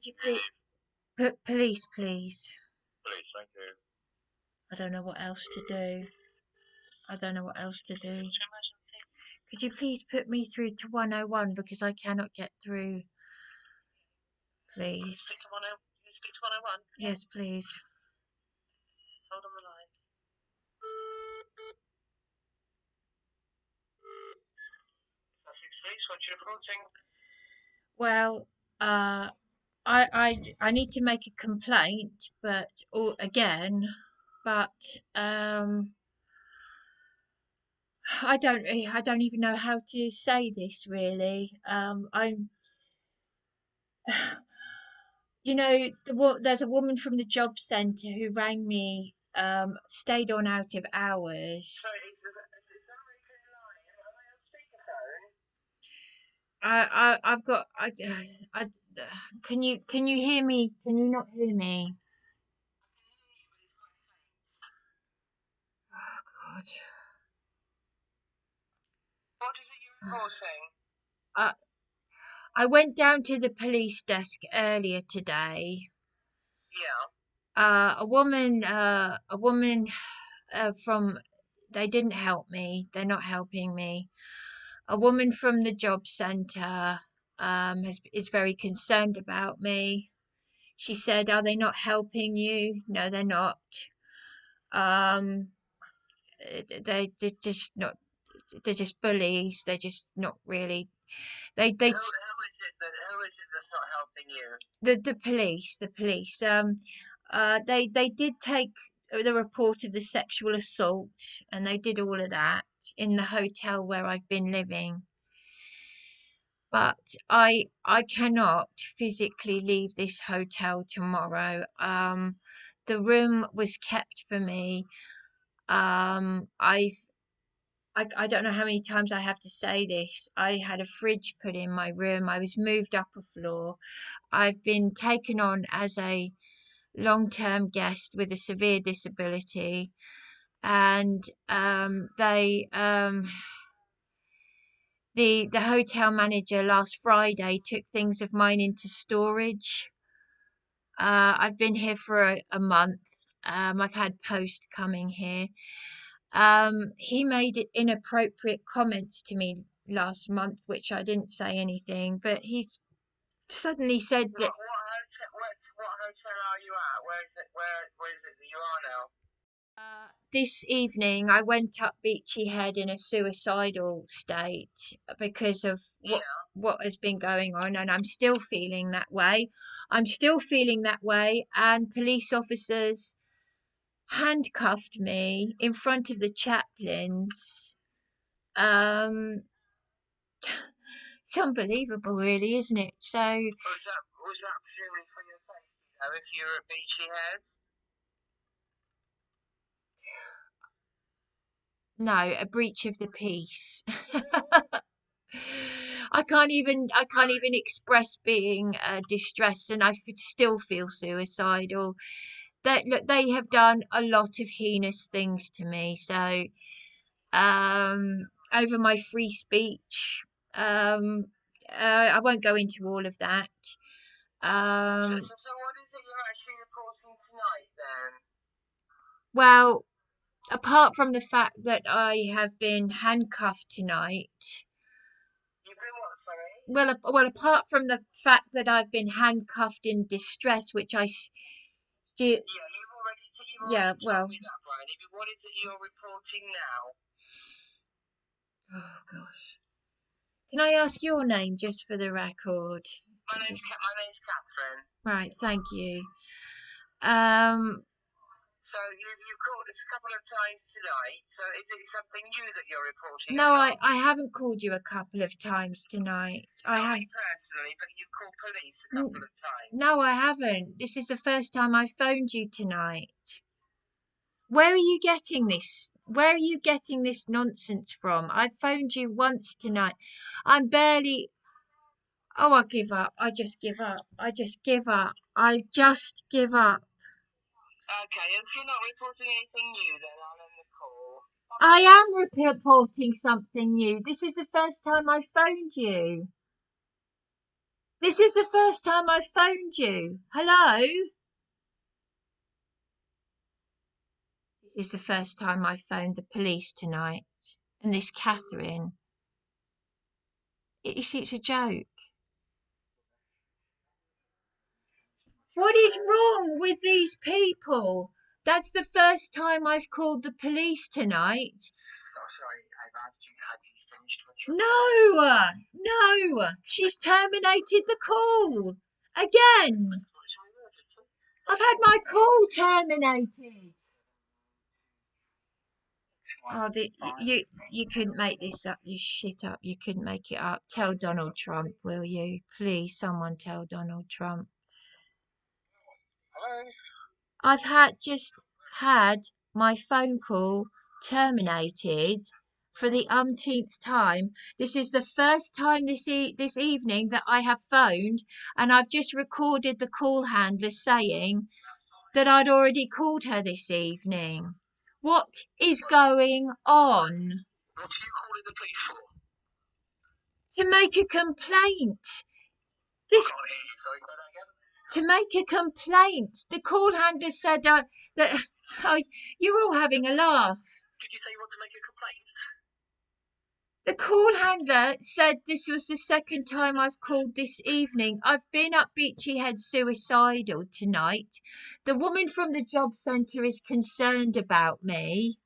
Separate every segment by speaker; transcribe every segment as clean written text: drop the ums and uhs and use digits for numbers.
Speaker 1: Could you please put police, please?
Speaker 2: Please, thank you.
Speaker 1: I don't know what else to do. I don't know what else to do. Could you please put me through to 101 because I cannot get through, please?
Speaker 2: Speak to 10. Can you speak to 101?
Speaker 1: Yes, please.
Speaker 2: Hold on the line. Sussex Police, what you reporting?
Speaker 1: Well, I need to make a complaint, but or again, but I don't even know how to say this really. I'm there's a woman from the job centre who rang me, stayed on out of hours.
Speaker 2: Sorry, is that a very clear line? Am I on speakerphone?
Speaker 1: I've got I can you hear me? Can you not hear me? Oh God.
Speaker 2: What is it you're reporting?
Speaker 1: I I went down to the police desk earlier today.
Speaker 2: Yeah.
Speaker 1: A woman from they didn't help me. They're not helping me. A woman from the job centre is very concerned about me. She said, "Are they not helping you?" No, they're not. Um, they're just not. They're just bullies. They're just not really. They
Speaker 2: Who is it that's not helping you?
Speaker 1: the police. They did take the report of the sexual assault, and they did all of that in the hotel where I've been living. But I cannot physically leave this hotel tomorrow. The room was kept for me. I don't know how many times I have to say this. I had a fridge put in my room. I was moved up a floor. I've been taken on as a long-term guest with a severe disability, and the hotel manager last Friday took things of mine into storage. I've been here for a month. I've had post coming here. He made inappropriate comments to me last month, which I didn't say anything, but he's suddenly said that
Speaker 2: What hotel are you at? Where is it that you are now?
Speaker 1: this evening I went up Beachy Head in a suicidal state because of
Speaker 2: Yeah.
Speaker 1: what has been going on, and I'm still feeling that way. I'm still feeling that way, and police officers handcuffed me in front of the chaplains. Um, it's unbelievable, really, isn't it? So,
Speaker 2: Was that presumably for your safety though, if you're at Beachy Head?
Speaker 1: no, a breach of the peace. I can't even express being distressed, and I still feel suicidal. That look, they have done a lot of heinous things to me. So, over my free speech, um, I won't go into all of that. Um,
Speaker 2: So what is it you're actually reporting tonight then?
Speaker 1: well, apart from the fact that I have been handcuffed tonight,
Speaker 2: You've been what, sorry?
Speaker 1: apart from the fact that I've been handcuffed in distress, which
Speaker 2: Yeah, you've
Speaker 1: yeah,
Speaker 2: already told
Speaker 1: well,
Speaker 2: me that, Brian. What is it you're reporting now?
Speaker 1: oh gosh. Can I ask your name just for the record?
Speaker 2: My name's Catherine.
Speaker 1: Right, thank you. Um,
Speaker 2: So you've called us a couple of times tonight. So is it something new that you're reporting
Speaker 1: no,
Speaker 2: or
Speaker 1: I haven't called you a couple of times tonight. I
Speaker 2: Not
Speaker 1: have.
Speaker 2: me personally, but you've called police a couple of times.
Speaker 1: No, I haven't. This is the first time I phoned you tonight. Where are you getting this? Where are you getting this nonsense from? I phoned you once tonight. I'm barely. Oh, I give up. I just give up. I just give up. I just give up.
Speaker 2: Okay, if you're not reporting anything new, then I'll end the call.
Speaker 1: I am reporting something new. This is the first time I phoned you. This is the first time I've phoned you. Hello? This is the first time I've phoned the police tonight. And this Catherine, it's a joke. What is wrong with these people? That's the first time I've called the police tonight.
Speaker 2: Sorry, I've asked you, have you finished what
Speaker 1: No, no, she's terminated the call again. I've had my call terminated. Oh, you couldn't make this up. You shit up. You couldn't make it up. Tell Donald Trump, will you? Please, someone tell Donald Trump.
Speaker 2: Hello?
Speaker 1: I've just had my phone call terminated for the umpteenth time. This is the first time this evening that I have phoned, and I've just recorded the call handler saying that I'd already called her this evening. What is going on?
Speaker 2: What are you calling the police for?
Speaker 1: To make a complaint. This
Speaker 2: I can't hear you, sorry, say that again.
Speaker 1: To make a complaint. The call handler said that you're all having a laugh.
Speaker 2: Did you say you want to make a complaint?
Speaker 1: The call handler said this was the second time I've called this evening. I've been up Beachy Head suicidal tonight. The woman from the job centre is concerned about me.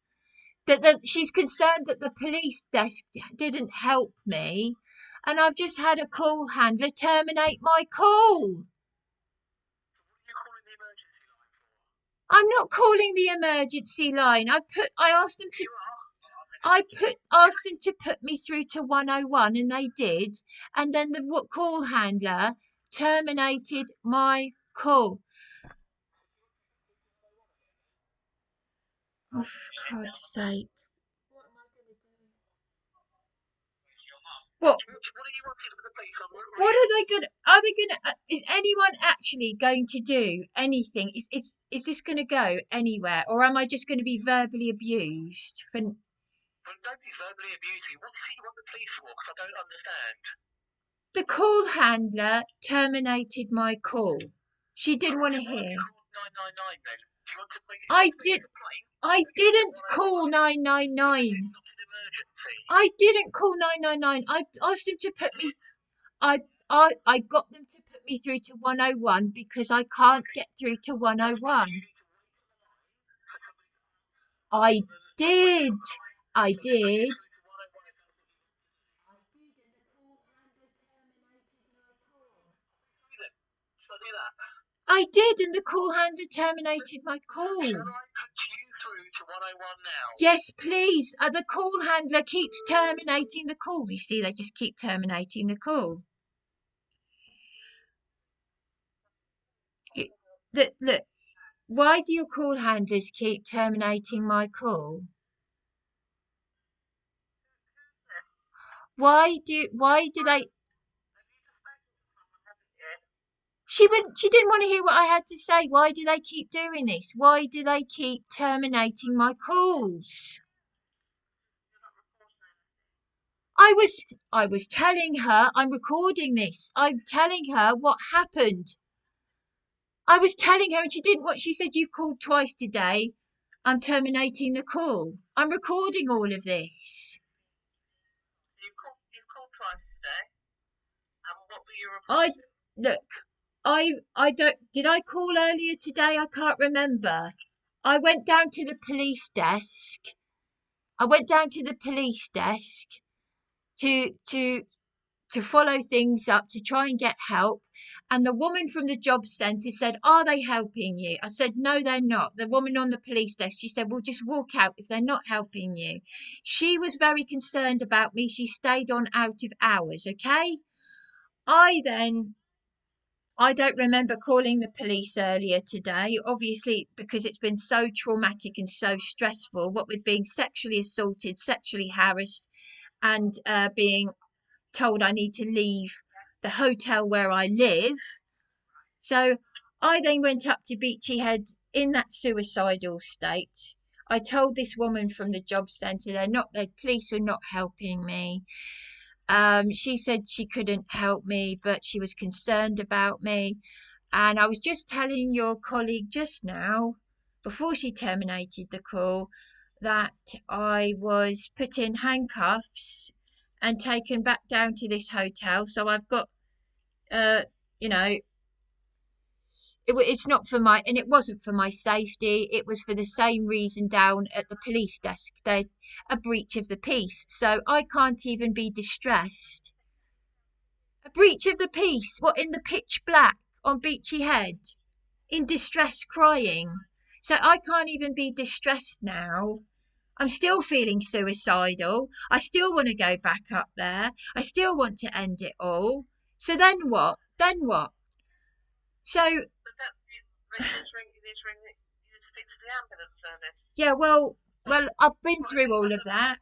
Speaker 1: She's concerned that the police desk didn't help me. And I've just had a call handler terminate my call.
Speaker 2: What are you calling the emergency line for?
Speaker 1: I'm not calling the emergency line. I asked them to
Speaker 2: You are?
Speaker 1: asked them to put me through to 101 and they did. And then the call handler terminated my call. Oh, for God's sake. What?
Speaker 2: What are you wanting from the police on?
Speaker 1: What are they gonna, is anyone actually going to do anything? Is this gonna go anywhere? Or am I just gonna be verbally abused for?
Speaker 2: Well, don't be verbally abusing. What do you want the police for? Because I don't understand.
Speaker 1: The call handler terminated my call. She didn't want to hear.
Speaker 2: 999 then. Do you want to make a complaint?
Speaker 1: I didn't call 999.
Speaker 2: It's not an emergency.
Speaker 1: I didn't call 999. I asked them to put me. I got them to put me through to 101 because I can't get through to 101. I did. I did. I did, and the call handler terminated my call.
Speaker 2: Shall I put you through to 101 now?
Speaker 1: Yes, please. The call handler keeps terminating the call. You see, they just keep terminating the call. Look, why do your call handlers keep terminating my call? Why do they? She didn't want to hear what I had to say. Why do they keep doing this? Why do they keep terminating my calls? I was telling her, I'm recording this. I'm telling her what happened. I was telling her and she didn't what she said, you've called twice today. I'm terminating the call. I'm recording all of this.
Speaker 2: You've called twice today. And what were you reporting?
Speaker 1: I don't. Did I call earlier today? I can't remember. I went down to the police desk. To follow things up, to try and get help. And the woman from the job centre said, "Are they helping you?" I said, "No, they're not." The woman on the police desk, she said, "Well, just walk out if they're not helping you." She was very concerned about me. She stayed on out of hours, okay? I don't remember calling the police earlier today, obviously, because it's been so traumatic and so stressful, what with being sexually assaulted, sexually harassed, and being told I need to leave the hotel where I live. So I then went up to Beachy Head in that suicidal state. I told this woman from the job centre the police were not helping me. She said she couldn't help me, but she was concerned about me. And I was just telling your colleague just now, before she terminated the call, that I was put in handcuffs and taken back down to this hotel. So I've got, you know, it's not for my, and it wasn't for my safety. It was for the same reason down at the police desk. They're a breach of the peace. So I can't even be distressed. A breach of the peace? What, in the pitch black on Beachy Head? In distress crying? So I can't even be distressed now. I'm still feeling suicidal. I still want to go back up there. I still want to end it all. So then what? Then what? So yeah, well, I've been through all of that.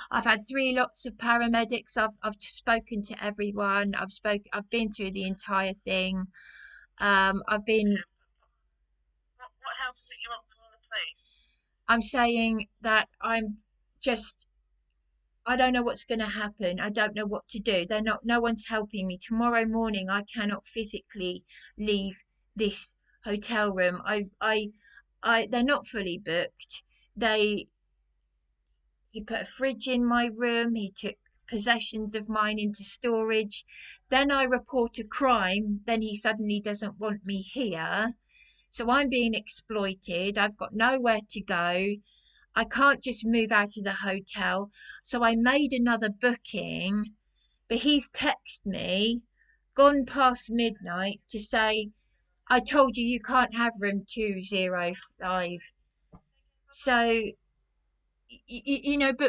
Speaker 1: I've had 3 lots of paramedics. I've spoken to everyone. I've been through the entire thing. I've been.
Speaker 2: What help is it you want from the police?
Speaker 1: I'm saying that I don't know what's going to happen. I don't know what to do. No one's helping me. Tomorrow morning, I cannot physically leave this hotel room. They're not fully booked. He put a fridge in my room. He took possessions of mine into storage. Then I report a crime. Then he suddenly doesn't want me here. So I'm being exploited. I've got nowhere to go. I can't just move out of the hotel. So I made another booking, but he's texted me, gone past midnight, to say, I told you can't have room 205. So,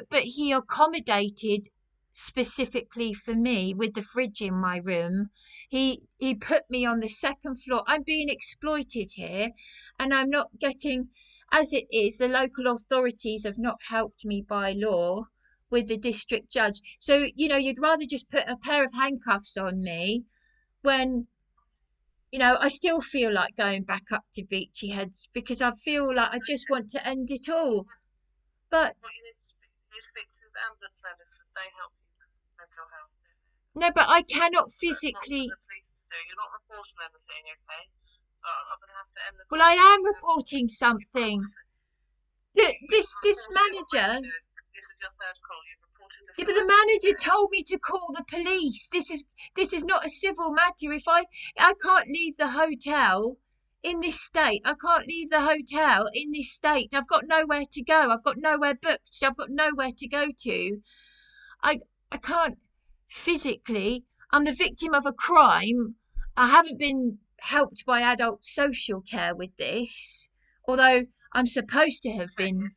Speaker 1: but he accommodated specifically for me with the fridge in my room. He put me on the second floor. I'm being exploited here, and I'm not getting. As it is, the local authorities have not helped me by law with the district judge. So, you'd rather just put a pair of handcuffs on me when, I still feel like going back up to Beachy Heads because I feel like I just want to end it all. But
Speaker 2: you speak to the ambulance services, they help you with mental health.
Speaker 1: no, but I cannot physically.
Speaker 2: You're not reporting anything, okay? I'm going to have to end the.
Speaker 1: Well, I am reporting something. This manager.
Speaker 2: This is your third call. You've reported this.
Speaker 1: Yeah, but the manager told me to call the police. This is not a civil matter. If I can't leave the hotel in this state. I can't leave the hotel in this state. I've got nowhere to go. I've got nowhere booked. I've got nowhere to go to. I can't physically. I'm the victim of a crime. I haven't been helped by adult social care with this, although I'm supposed to have been.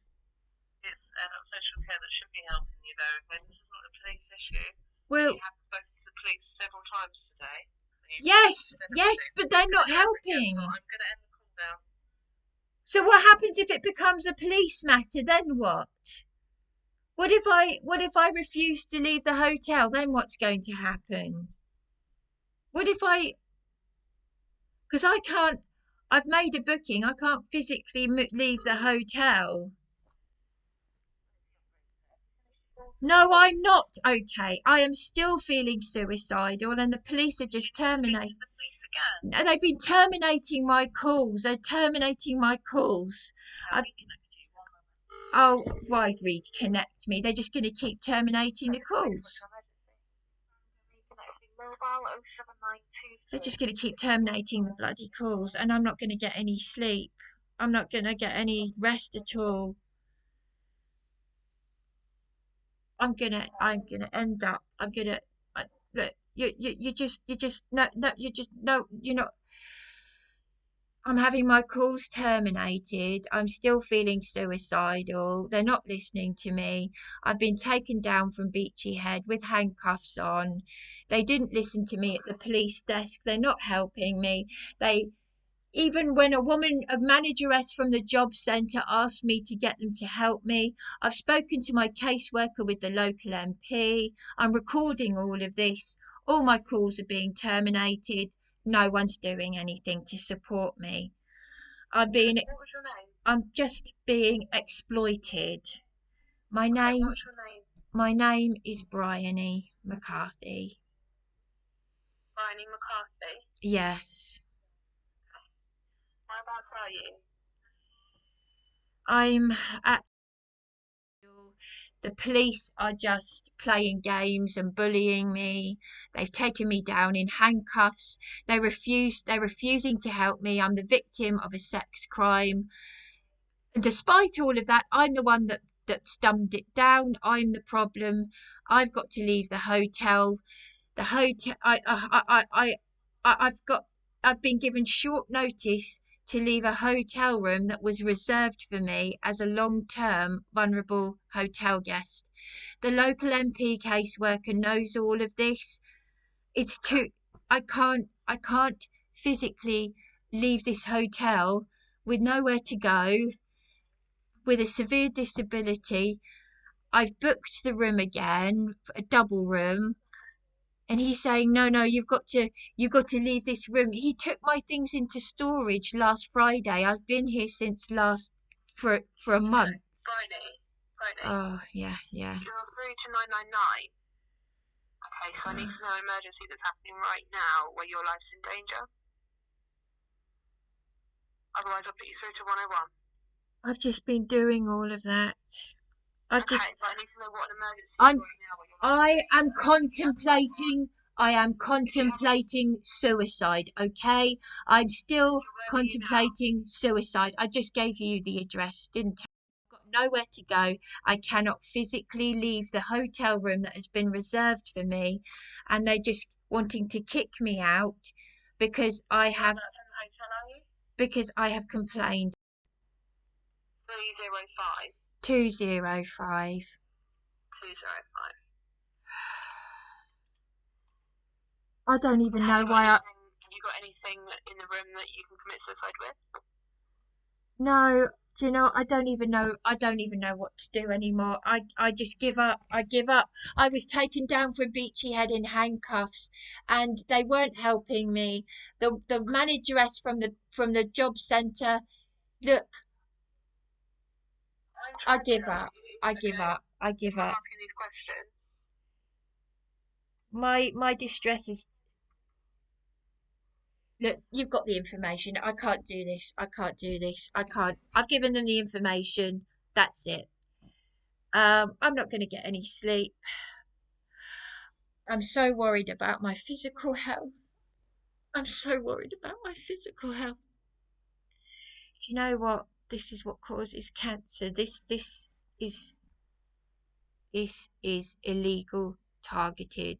Speaker 2: It's adult social care that should be helping you, though. Okay? This is not a police issue.
Speaker 1: Well,
Speaker 2: you have spoken to the police several times today.
Speaker 1: Yes, but they're not helping.
Speaker 2: I'm going to end the call now.
Speaker 1: So what happens if it becomes a police matter? Then what? What if I refuse to leave the hotel? Then what's going to happen? What if because I can't. I've made a booking. I can't physically leave the hotel. No, I'm not okay. I am still feeling suicidal, and the police are just terminating. They've been terminating my calls. They're terminating my calls. Oh, why reconnect me? They're just going to keep terminating the calls. They're just going to keep terminating the bloody calls, and I'm not going to get any sleep. I'm not going to get any rest at all. I'm gonna end up. Look. You're just no. You're not. I'm having my calls terminated. I'm still feeling suicidal. They're not listening to me. I've been taken down from Beachy Head with handcuffs on. They didn't listen to me at the police desk. They're not helping me. Even when a manageress from the job centre asked me to get them to help me, I've spoken to my caseworker with the local MP. I'm recording all of this. All my calls are being terminated. No one's doing anything to support me.
Speaker 2: What was your name?
Speaker 1: I'm just being exploited. My
Speaker 2: Okay,
Speaker 1: name
Speaker 2: what's your name?
Speaker 1: my name is Bryony McCarthy.
Speaker 2: Bryony McCarthy.
Speaker 1: Yes.
Speaker 2: Whereabouts are you?
Speaker 1: I'm at the police are just playing games and bullying me. They've taken me down in handcuffs. They're refusing to help me. I'm the victim of a sex crime. And despite all of that, I'm the one that's dumbed it down. I'm the problem. I've got to leave the hotel. The hotel. I've got. I've been given short notice to leave a hotel room that was reserved for me as a long-term vulnerable hotel guest. The local MP caseworker knows all of this. It's too. I can't physically leave this hotel with nowhere to go, with a severe disability. I've booked the room again, a double room, and he's saying, no, you've got to leave this room. He took my things into storage last Friday. I've been here since last for a month.
Speaker 2: Friday.
Speaker 1: Oh, yeah.
Speaker 2: You're through to 999. Okay, so I need to know emergency that's happening right now where your life's in danger. Otherwise, I'll put you through to 101.
Speaker 1: I've just been doing all of that.
Speaker 2: Okay, so I need to know what an emergency is
Speaker 1: I'm
Speaker 2: right now where your life
Speaker 1: I am contemplating suicide, okay? I'm still contemplating suicide. I just gave you the address, didn't I? I've got nowhere to go. I cannot physically leave the hotel room that has been reserved for me, and they're just wanting to kick me out because I have complained.
Speaker 2: 305.
Speaker 1: 205.
Speaker 2: 205.
Speaker 1: I don't even know why
Speaker 2: Have you got anything in the room that you can commit suicide with?
Speaker 1: No, do you know, I don't even know what to do anymore. I just give up. I give up. I was taken down from Beachy Head in handcuffs and they weren't helping me. The manageress from the job centre, look, I give up. I give up. I give
Speaker 2: I'm
Speaker 1: up.
Speaker 2: asking these questions.
Speaker 1: My distress is, look, you've got the information. I can't do this. I can't do this. I can't. I've given them the information. That's it. I'm not going to get any sleep. I'm so worried about my physical health. I'm so worried about my physical health. You know what? This is what causes cancer. Is this is illegal targeted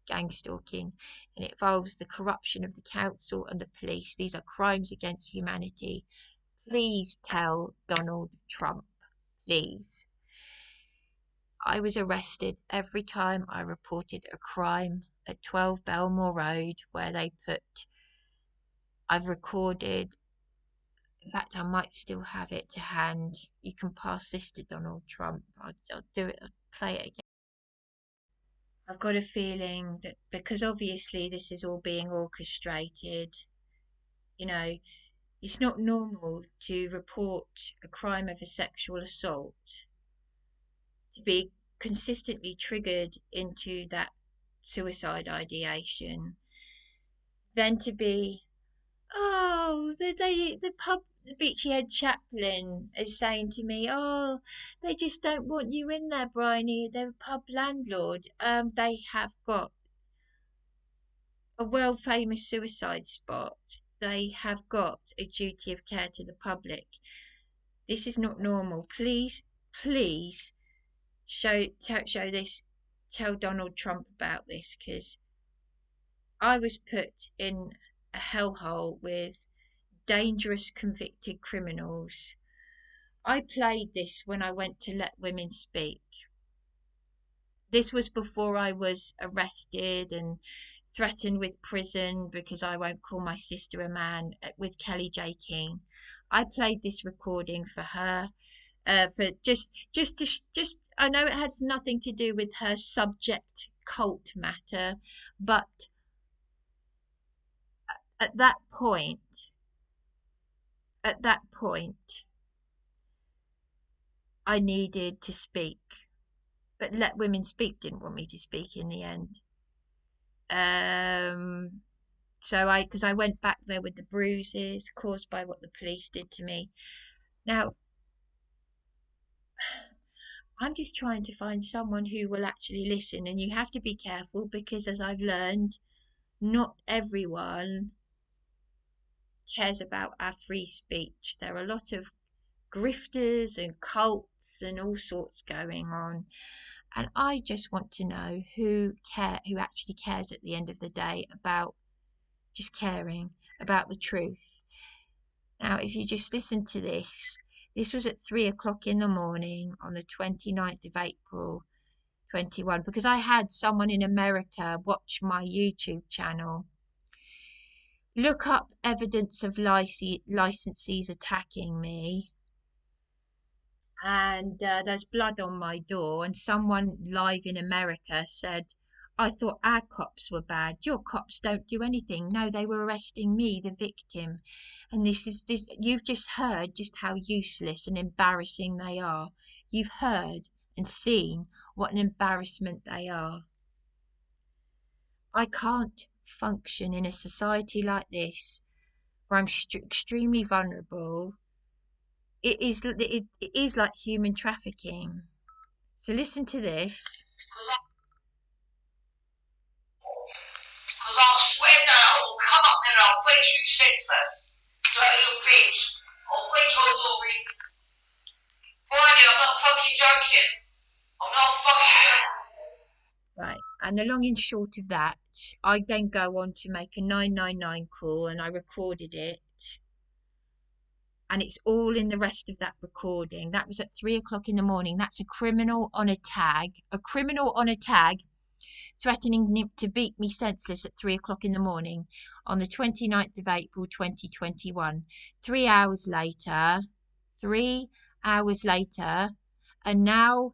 Speaker 1: gang stalking, and it involves the corruption of the council and the police. These are crimes against humanity. Please tell Donald Trump, please. I was arrested every time I reported a crime at 12 Belmore Road, where they put, I've recorded, in fact, I might still have it to hand. You can pass this to Donald Trump. I'll do it, I'll play it again. I've got a feeling that because obviously this is all being orchestrated, you know, it's not normal to report a crime of a sexual assault to be consistently triggered into that suicide ideation, then to be, oh, the Beachy Head chaplain is saying to me, oh, they just don't want you in there, Bryony. They're a pub landlord. They have got a world famous suicide spot. They have got a duty of care to the public. This is not normal. Please, please show this, tell Donald Trump about this, because I was put in a hellhole with dangerous convicted criminals. I played this when I went to Let Women Speak. This was before I was arrested and threatened with prison because I won't call my sister a man, with Kelly J. King. I played this recording for her, for just I know it has nothing to do with her subject cult matter, but at that point, I needed to speak. But Let Women Speak didn't want me to speak in the end. Because I went back there with the bruises caused by what the police did to me. Now, I'm just trying to find someone who will actually listen, and you have to be careful because, as I've learned, not everyone cares about our free speech. There are a lot of grifters and cults and all sorts going on, and I just want to know who actually cares at the end of the day about just caring about the truth. Now, if you just listen to this was at 3 o'clock in the morning on the 29th of April 21, because I had someone in America watch my YouTube channel. Look up evidence of licensees attacking me, and there's blood on my door. And someone live in America said, I thought our cops were bad. Your cops don't do anything. No, they were arresting me, the victim. And this you've just heard just how useless and embarrassing they are. You've heard and seen what an embarrassment they are. I can't function in a society like this where I'm extremely vulnerable. It is like human trafficking. So listen to this.
Speaker 2: Because I swear that I'll come up and I'll bet you senseless. Dirty little bitch. I'll bet your Dory. Barney, I'm not fucking joking. I'm not fucking joking.
Speaker 1: Right, and the long and short of that, I then go on to make a 999 call, and I recorded it. And it's all in the rest of that recording. That was at 3 o'clock in the morning. That's a criminal on a tag. A criminal on a tag threatening to beat me senseless at 3 o'clock in the morning on the 29th of April 2021. 3 hours later, a now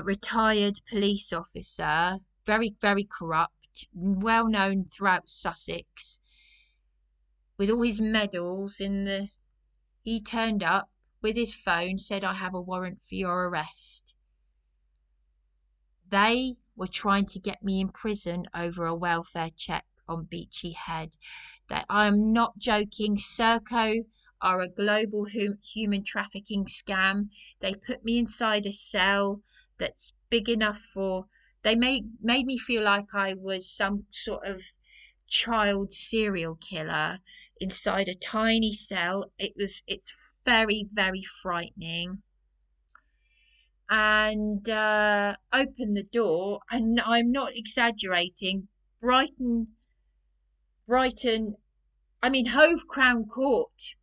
Speaker 1: retired police officer, very, very corrupt, well known throughout Sussex, with all his medals he turned up with his phone, said, I have a warrant for your arrest. They were trying to get me in prison over a welfare check on Beachy Head. That I am not joking. Serco are a global human trafficking scam. They put me inside a cell that's big enough for. They made me feel like I was some sort of child serial killer inside a tiny cell. It's very, very frightening. And opened the door, and I'm not exaggerating. Brighton, I mean Hove Crown Court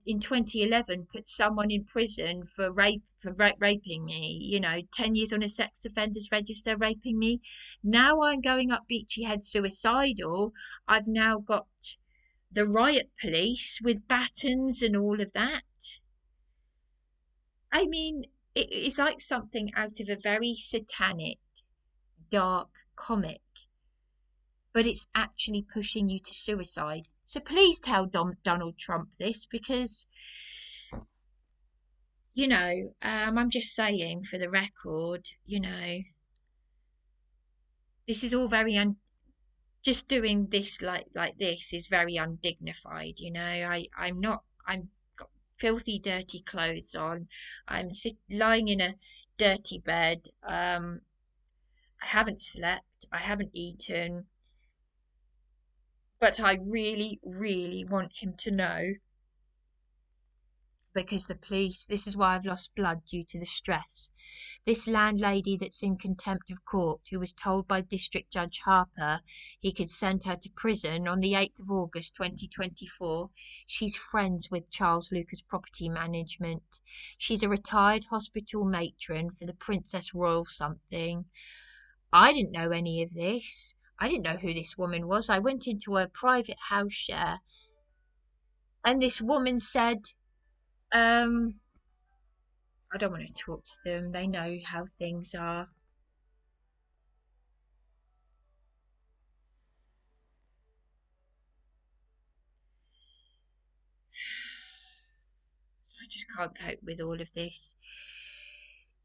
Speaker 1: in 2011 put someone in prison for raping me. 10 years on a sex offenders register, raping me. Now I'm going up Beachy Head suicidal. I've now got the riot police with batons and all of that. I mean, it's like something out of a very satanic, dark comic, but it's actually pushing you to suicide. So please tell Donald Trump this, because, I'm just saying for the record, this is all very just doing this like this is very undignified. I'm got filthy, dirty clothes on. I'm lying in a dirty bed. I haven't slept. I haven't eaten. But I really, really want him to know, because the police, this is why I've lost blood due to the stress. This landlady that's in contempt of court, who was told by District Judge Harper he could send her to prison on the 8th of August 2024, she's friends with Charles Lucas Property Management. She's a retired hospital matron for the Princess Royal something. I didn't know any of this. I didn't know who this woman was. I went into her private house share, and this woman said, I don't want to talk to them. They know how things are. just can't cope with all of this.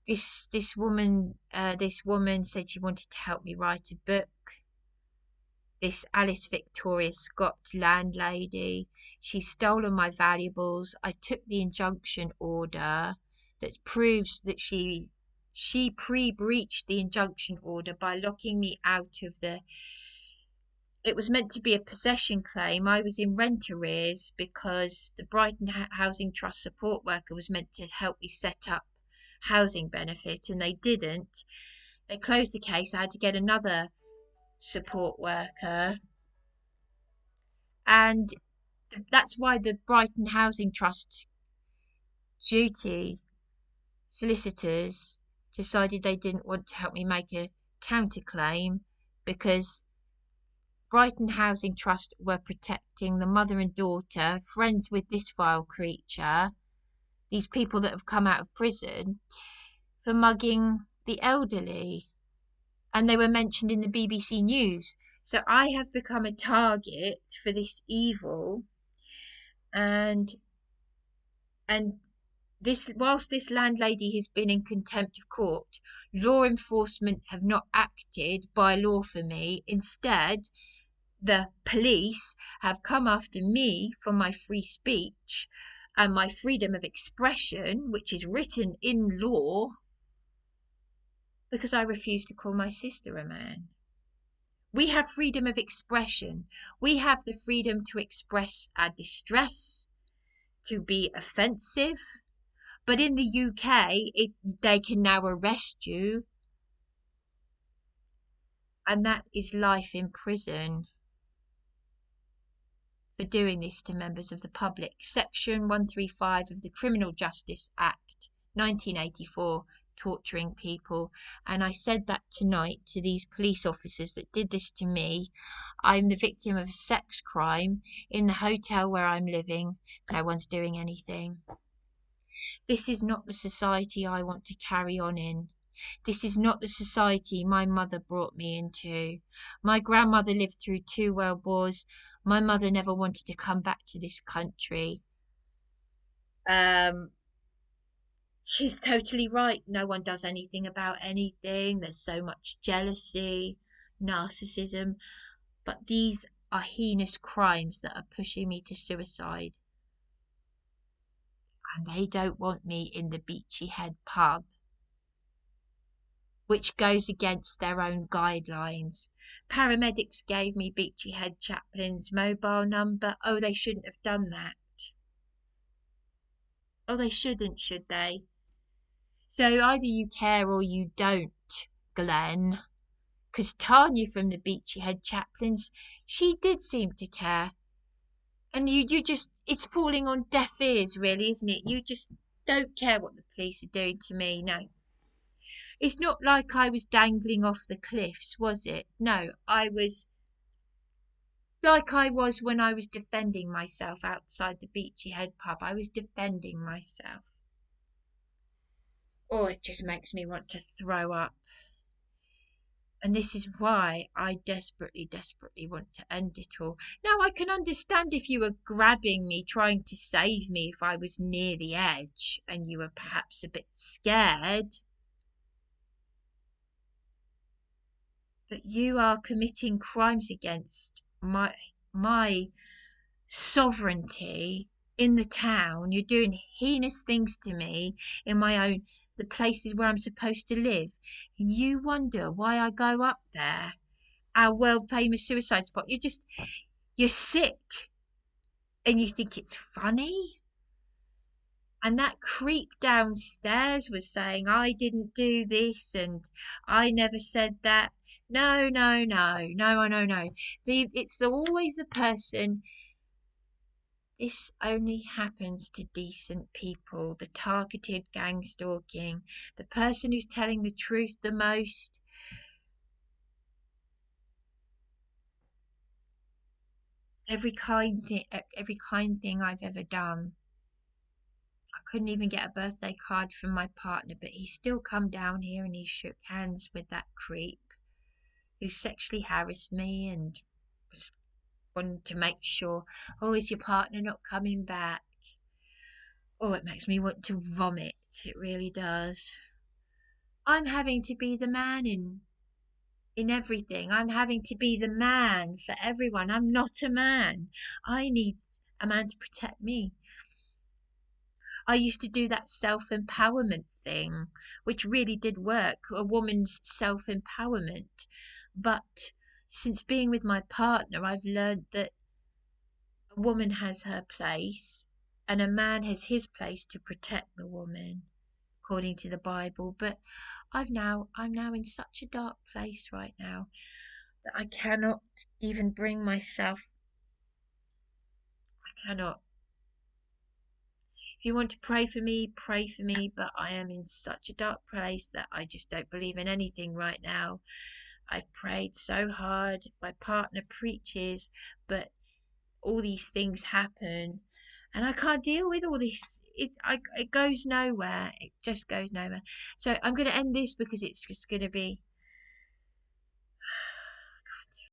Speaker 1: This woman said she wanted to help me write a book. This Alice Victoria Scott landlady, she's stolen my valuables. I took the injunction order that proves that she pre-breached the injunction order by locking me out of the. It was meant to be a possession claim. I was in rent arrears because the Brighton Housing Trust support worker was meant to help me set up housing benefit, and they didn't. They closed the case. I had to get another support worker, and that's why the Brighton Housing Trust duty solicitors decided they didn't want to help me make a counterclaim, because Brighton Housing Trust were protecting the mother and daughter, friends with this vile creature, these people that have come out of prison, for mugging the elderly. And they were mentioned in the BBC News. So I have become a target for this evil. And this, whilst this landlady has been in contempt of court, law enforcement have not acted by law for me. Instead, the police have come after me for my free speech and my freedom of expression, which is written in law, because I refuse to call my sister a man. We have freedom of expression. We have the freedom to express our distress, to be offensive. But in the UK, they can now arrest you. And that is life in prison for doing this to members of the public. Section 135 of the Criminal Justice Act, 1984, torturing people. And I said that tonight to these police officers that did this to me. I'm the victim of a sex crime in the hotel where I'm living. No one's doing anything. This is not the society I want to carry on in. This is not the society my mother brought me into. My grandmother lived through 2 world wars. My mother never wanted to come back to this country. She's totally right. No one does anything about anything. There's so much jealousy, narcissism. But these are heinous crimes that are pushing me to suicide. And they don't want me in the Beachy Head pub, which goes against their own guidelines. Paramedics gave me Beachy Head chaplain's mobile number. Oh, they shouldn't have done that. Oh, they shouldn't, should they? So either you care or you don't, Glenn. Because Tanya from the Beachy Head chaplains, she did seem to care. And you just, it's falling on deaf ears, really, isn't it? You just don't care what the police are doing to me, no. It's not like I was dangling off the cliffs, was it? No, I was like I was when I was defending myself outside the Beachy Head pub. I was defending myself. Oh, it just makes me want to throw up. And this is why I desperately, desperately want to end it all. Now, I can understand if you were grabbing me, trying to save me if I was near the edge, and you were perhaps a bit scared. But you are committing crimes against my sovereignty in the town. You're doing heinous things to me in the places where I'm supposed to live. And you wonder why I go up there, our world famous suicide spot. You're sick and you think it's funny. And that creep downstairs was saying I didn't do this and I never said that. No. It's always the person. This only happens to decent people. The targeted gang stalking, the person who's telling the truth the most. Every kind thing I've ever done. I couldn't even get a birthday card from my partner, but he still come down here and he shook hands with that creep who sexually harassed me and wanted to make sure, oh, is your partner not coming back? Oh, it makes me want to vomit. It really does. I'm having to be the man in everything. I'm having to be the man for everyone. I'm not a man. I need a man to protect me. I used to do that self empowerment thing, which really did work, a woman's self empowerment. But since being with my partner, I've learned that a woman has her place and a man has his place to protect the woman, according to the Bible. But I'm now in such a dark place right now that I cannot even bring myself. I cannot. If you want to pray for me, but I am in such a dark place that I just don't believe in anything right now. I've prayed so hard. My partner preaches, but all these things happen and I can't deal with all this. It goes nowhere. It just goes nowhere. So I'm going to end this because it's just going to be